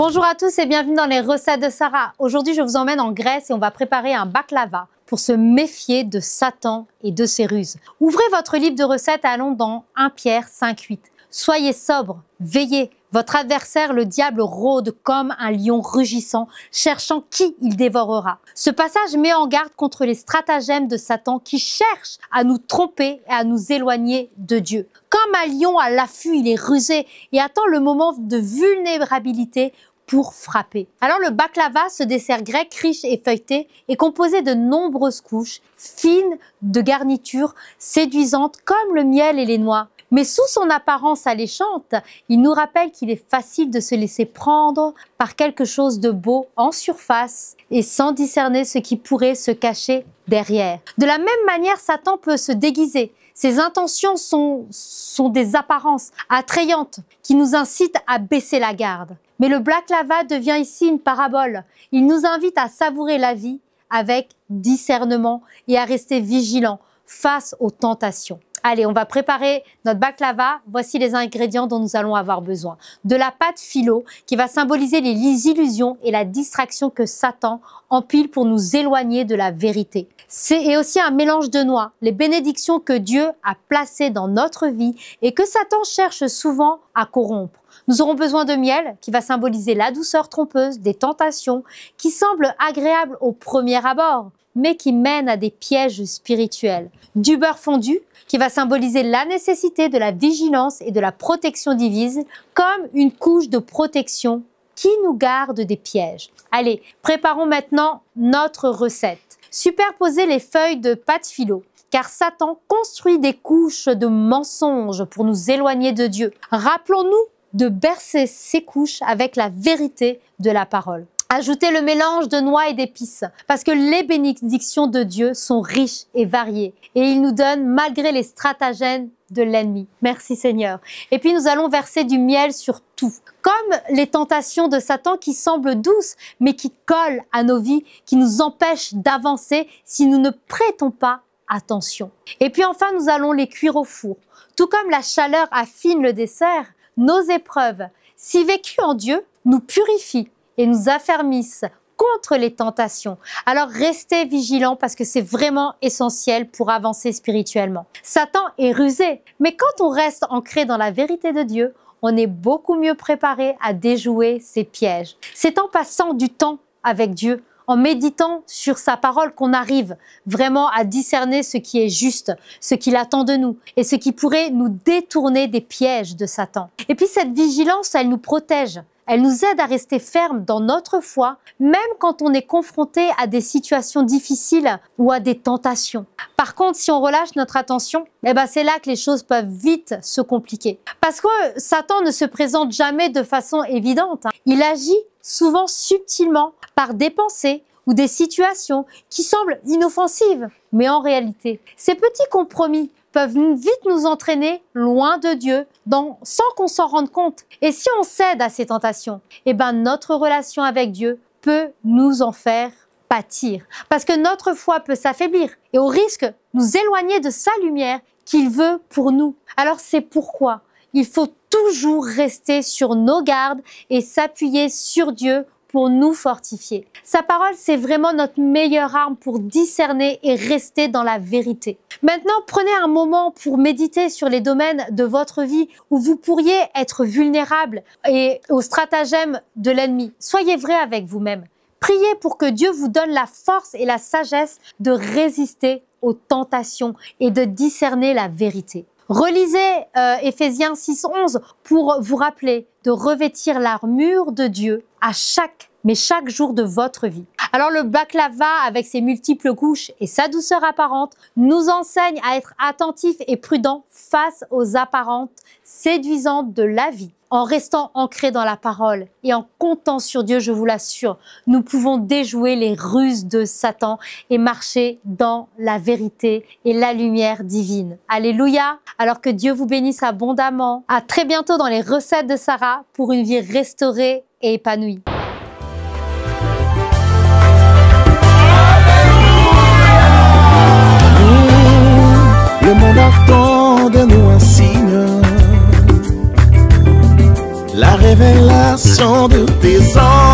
Bonjour à tous et bienvenue dans les recettes de Sarah. Aujourd'hui, je vous emmène en Grèce et on va préparer un baklava pour se méfier de Satan et de ses ruses. Ouvrez votre livre de recettes et allons dans 1 Pierre 5:8. Soyez sobres, veillez. Votre adversaire, le diable, rôde comme un lion rugissant, cherchant qui il dévorera. Ce passage met en garde contre les stratagèmes de Satan qui cherche à nous tromper et à nous éloigner de Dieu. Comme un lion à l'affût, il est rusé et attend le moment de vulnérabilité pour frapper. Alors le baklava, ce dessert grec riche et feuilleté, est composé de nombreuses couches fines de garnitures séduisantes comme le miel et les noix. Mais sous son apparence alléchante, il nous rappelle qu'il est facile de se laisser prendre par quelque chose de beau en surface et sans discerner ce qui pourrait se cacher derrière. De la même manière, Satan peut se déguiser. Ses intentions sont des apparences attrayantes qui nous incitent à baisser la garde. Mais le baklava devient ici une parabole. Il nous invite à savourer la vie avec discernement et à rester vigilant face aux tentations. Allez, on va préparer notre baklava. Voici les ingrédients dont nous allons avoir besoin. De la pâte phyllo qui va symboliser les illusions et la distraction que Satan empile pour nous éloigner de la vérité. Et aussi un mélange de noix, les bénédictions que Dieu a placées dans notre vie et que Satan cherche souvent à corrompre. Nous aurons besoin de miel qui va symboliser la douceur trompeuse des tentations qui semblent agréables au premier abord, mais qui mènent à des pièges spirituels. Du beurre fondu qui va symboliser la nécessité de la vigilance et de la protection divine comme une couche de protection qui nous garde des pièges. Allez, préparons maintenant notre recette. Superposez les feuilles de pâte phyllo, car Satan construit des couches de mensonges pour nous éloigner de Dieu. Rappelons-nous de bercer ces couches avec la vérité de la parole. Ajoutez le mélange de noix et d'épices, parce que les bénédictions de Dieu sont riches et variées, et il nous donne malgré les stratagèmes de l'ennemi. Merci Seigneur. Et puis nous allons verser du miel sur tout, comme les tentations de Satan qui semblent douces, mais qui collent à nos vies, qui nous empêchent d'avancer si nous ne prêtons pas attention. Et puis enfin, nous allons les cuire au four. Tout comme la chaleur affine le dessert, nos épreuves, si vécues en Dieu, nous purifient et nous affermissent contre les tentations. Alors restez vigilants parce que c'est vraiment essentiel pour avancer spirituellement. Satan est rusé, mais quand on reste ancré dans la vérité de Dieu, on est beaucoup mieux préparé à déjouer ses pièges. C'est en passant du temps avec Dieu, en méditant sur sa parole qu'on arrive vraiment à discerner ce qui est juste, ce qu'il attend de nous et ce qui pourrait nous détourner des pièges de Satan. Et puis cette vigilance, elle nous protège. Elle nous aide à rester fermes dans notre foi, même quand on est confronté à des situations difficiles ou à des tentations. Par contre, si on relâche notre attention, c'est là que les choses peuvent vite se compliquer. Parce que Satan ne se présente jamais de façon évidente. Il agit souvent subtilement par des pensées ou des situations qui semblent inoffensives. Mais en réalité, ces petits compromis peuvent vite nous entraîner loin de Dieu sans qu'on s'en rende compte. Et si on cède à ces tentations, notre relation avec Dieu peut nous en faire pâtir. Parce que notre foi peut s'affaiblir et au risque de nous éloigner de sa lumière qu'il veut pour nous. Alors c'est pourquoi il faut toujours rester sur nos gardes et s'appuyer sur Dieu pour nous fortifier. Sa parole, c'est vraiment notre meilleure arme pour discerner et rester dans la vérité. Maintenant, prenez un moment pour méditer sur les domaines de votre vie où vous pourriez être vulnérable et aux stratagèmes de l'ennemi. Soyez vrai avec vous-même. Priez pour que Dieu vous donne la force et la sagesse de résister aux tentations et de discerner la vérité. Relisez Éphésiens 6:11 pour vous rappeler de revêtir l'armure de Dieu chaque jour de votre vie. Alors le baklava, avec ses multiples couches et sa douceur apparente, nous enseigne à être attentifs et prudents face aux apparentes séduisantes de la vie. En restant ancrés dans la parole et en comptant sur Dieu, je vous l'assure, nous pouvons déjouer les ruses de Satan et marcher dans la vérité et la lumière divine. Alléluia! Alors que Dieu vous bénisse abondamment. À très bientôt dans les recettes de Sarah pour une vie restaurée et épanouie. Le monde attend de nous un signe. la révélation de tes anges.